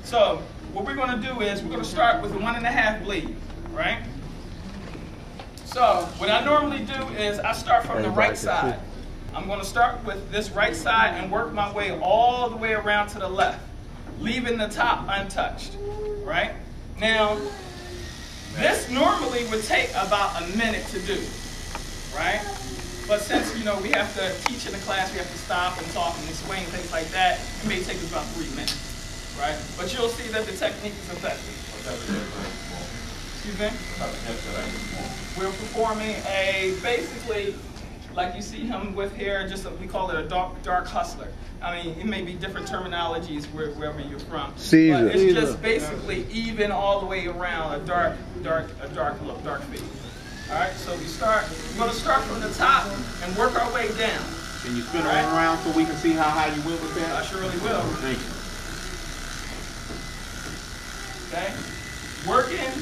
So what we're going to do is we're going to start with a 1.5 bleed, right? So what I normally do is I start from the right side. I'm going to start with this right side and work my way all the way around to the left, leaving the top untouched, right? Now, this normally would take about a minute to do, right? But since, you know, we have to teach in the class, we have to stop and talk and explain things like that, it may take us about 3 minutes, right? But you'll see that the technique is effective. Excuse me? We're performing basically, like you see him with here, we call it a dark hustler. I mean, it may be different terminologies wherever you're from. Caesar. But it's just basically even all the way around a dark look, dark fade. All right, so we're going to start from the top and work our way down. Can you spin around so we can see how high you will with that? I surely will. Thank you. Okay, working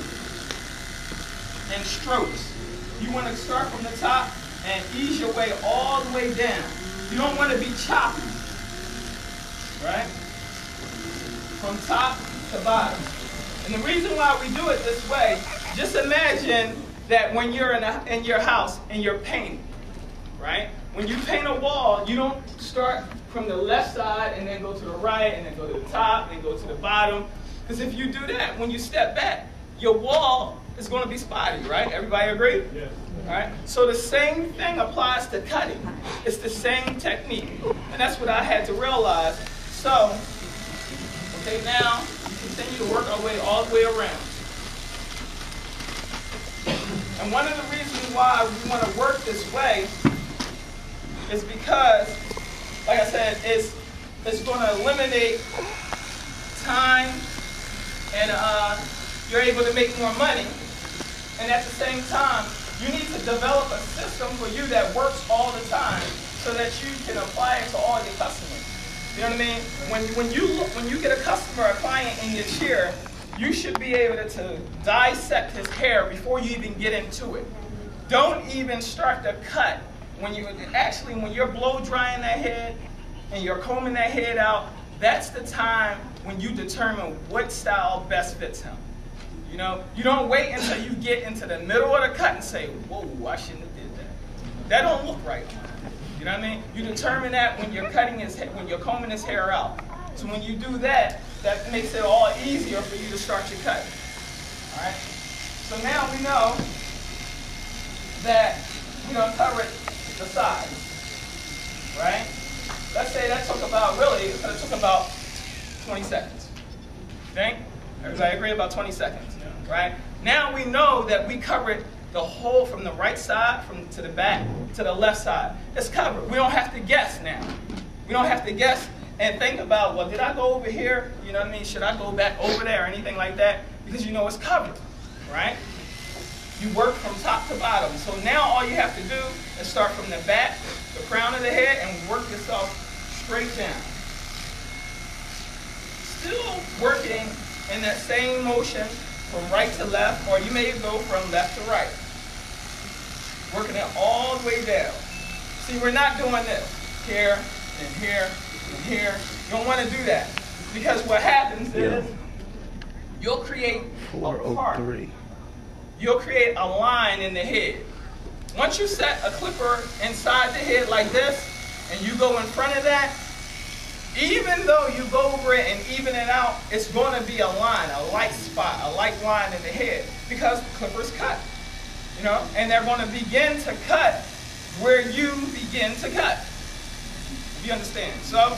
in strokes. You want to start from the top and ease your way all the way down. You don't want to be choppy, right? From top to bottom. And the reason why we do it this way, just imagine that when you're in your house and you're painting, right? When you paint a wall, you don't start from the left side and then go to the right and then go to the top and go to the bottom. Because if you do that, when you step back, your wall is going to be spotty, right? Everybody agree? Yes. All right? So the same thing applies to cutting. It's the same technique. And that's what I had to realize. So, okay, now we continue to work our way all the way around. And one of the reasons why we want to work this way is because, like I said, it's going to eliminate time and you're able to make more money. And at the same time, you need to develop a system for you that works all the time so that you can apply it to all your customers. You know what I mean? When you get a customer, a client in your chair, you should be able to dissect his hair before you even get into it. Don't even start to cut. When you're blow drying that head and you're combing that head out, that's the time when you determine what style best fits him. You know, you don't wait until you get into the middle of the cut and say, whoa, I shouldn't have did that. That don't look right. You know what I mean? You determine that when you're when you're combing his hair out. So when you do that, that makes it all easier for you to start your cut. All right? So now we know that we're going to cover the sides, right? Let's say that took about, it took about 20 seconds. Okay? Everybody agree? About 20 seconds, right? Now we know that we covered the whole from the right side, to the back, to the left side. It's covered. We don't have to guess now. We don't have to guess and think about, well, did I go over here? You know what I mean? Should I go back over there or anything like that? Because you know it's covered, right? You work from top to bottom. So now all you have to do is start from the back, the crown of the head, and work yourself straight down. Still working in that same motion from right to left, or you may go from left to right. Working it all the way down. See, we're not doing this. Here, and here, and here. You don't want to do that. Because what happens is, you'll create a part. You'll create a line in the head. Once you set a clipper inside the head like this, and you go in front of that, even though you go over it and even it out, it's going to be a line, a light spot, a light line in the head, because the clippers cut, you know, and they're going to begin to cut where you begin to cut. You understand? So,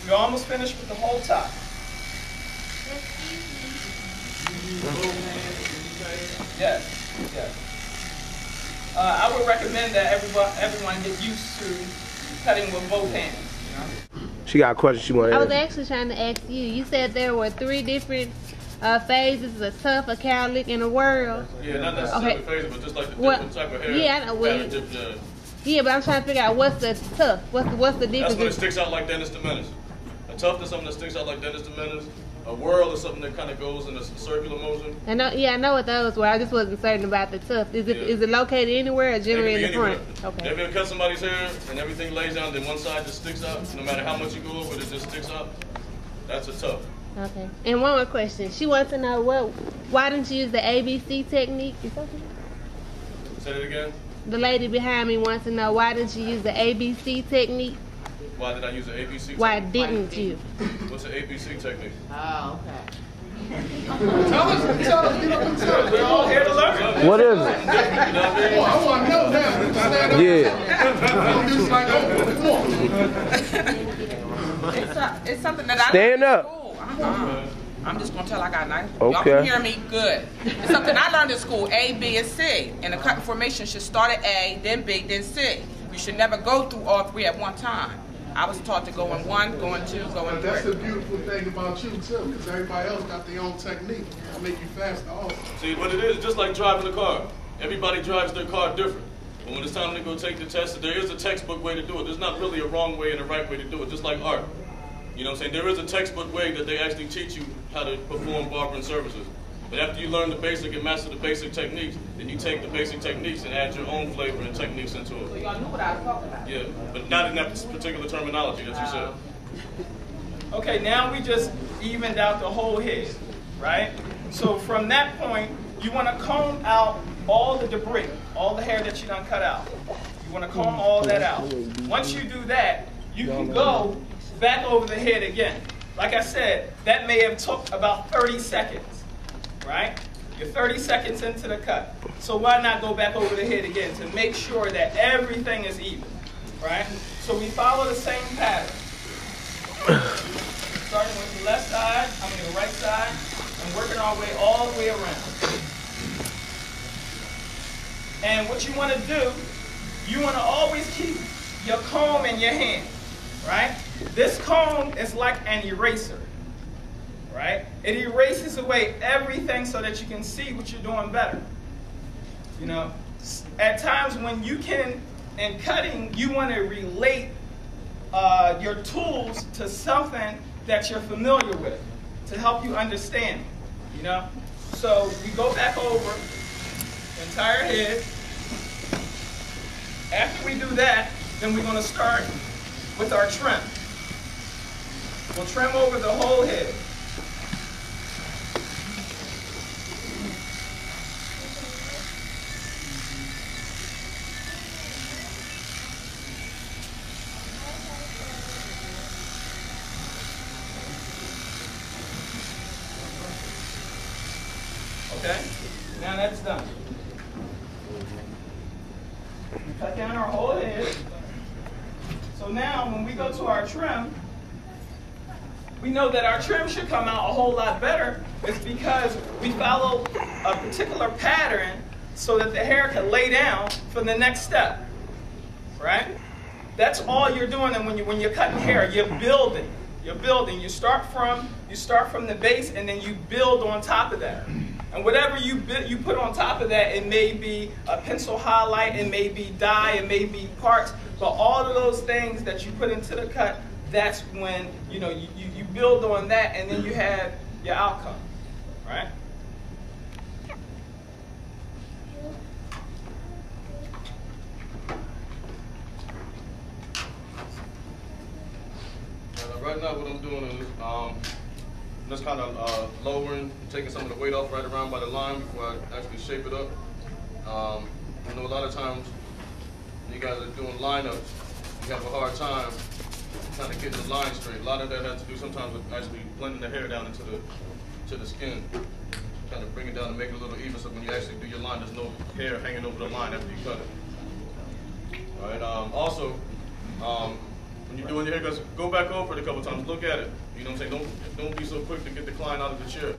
you're almost finished with the whole top. Yes, yes. I would recommend that everyone get used to cutting with both hands. You know? She got a question she wanted to ask. I was actually trying to ask you. You said there were 3 different phases: a tuft, a cowlick, and a whirl. Yeah, not necessarily phases, but just like the different type of hair. Yeah, I know. Yeah, but I'm trying to figure out what's the tuft. What's the difference? That's when it sticks out like Dennis the Menace. A tuft is something that sticks out like Dennis the Menace. A whirl is something that kind of goes in a circular motion. I know, yeah, I know what those were. I just wasn't certain about the tuft. Is it located anywhere or generally in the front? Okay. If you cut somebody's hair and everything lays down, then one side just sticks out. No matter how much you go over it, just sticks out. That's a tuft. Okay. And one more question. She wants to know why didn't you use the ABC technique? Say that again. The lady behind me wants to know why didn't you use the ABC technique? Why did I use the ABC technique? Why didn't you? What's the ABC technique? Oh, okay. Tell us. We're all here to learn. What is it? I want to know now. Yeah. It's something that I Stand learned in up. school. I'm just gonna tell I got nice. Okay. Y'all can hear me good. It's something I learned in school, A, B, and C. And the cutting formation should start at A, then B, then C. You should never go through all three at one time. I was taught to go in one, go in two, go in That's three. the beautiful thing about you too, because everybody else got their own technique. It'll make you faster also. See, what it is, just like driving a car. Everybody drives their car different. But when it's time to go take the test, there is a textbook way to do it. There's not really a wrong way and a right way to do it, just like art. You know what I'm saying? There is a textbook way that they actually teach you how to perform barbering services. But after you learn the basic and master the basic techniques, then you take the basic techniques and add your own flavor and techniques into it. So y'all knew what I was talking about. Yeah, but not in that particular terminology that you said. Okay, now we just evened out the whole head, right? So from that point, you want to comb out all the debris, all the hair that you done cut out. You want to comb all that out. Once you do that, you can go back over the head again. Like I said, that may have took about 30 seconds, right? You're 30 seconds into the cut. So why not go back over the head again to make sure that everything is even, right? So we follow the same pattern. Starting with the left side, the right side, and working our way all the way around. And what you want to do, you want to always keep your comb in your hand, right? This comb is like an eraser, right? It erases away everything so that you can see what you're doing better. You know, at times when you can, in cutting, you want to relate your tools to something that you're familiar with to help you understand, you know? So we go back over the entire head. After we do that, then we're going to start with our trim. We'll trim over the whole head. Okay, now that's done. We cut down our whole head. So now when we go to our trim, we know that our trim should come out a whole lot better. It's because we follow a particular pattern so that the hair can lay down for the next step, right? That's all you're doing. And when you're cutting hair, you're building. You're building. You start from the base, and then you build on top of that. And whatever you put on top of that, it may be a pencil highlight, it may be dye, it may be parts, but all of those things that you put into the cut, that's when you build on that, and then you have your outcome, right? Right now what I'm doing is just kind of lowering, taking some of the weight off right around by the line before I actually shape it up. I know a lot of times when you guys are doing lineups, you have a hard time kind of getting the line straight. A lot of that has to do sometimes with actually blending the hair down into the skin. Kind of bring it down and make it a little even so when you actually do your line, there's no hair hanging over the line after you cut it. All right. Also, when you're doing your haircuts, go back over it a couple times, look at it. You know what I'm saying? Don't be so quick to get the client out of the chair.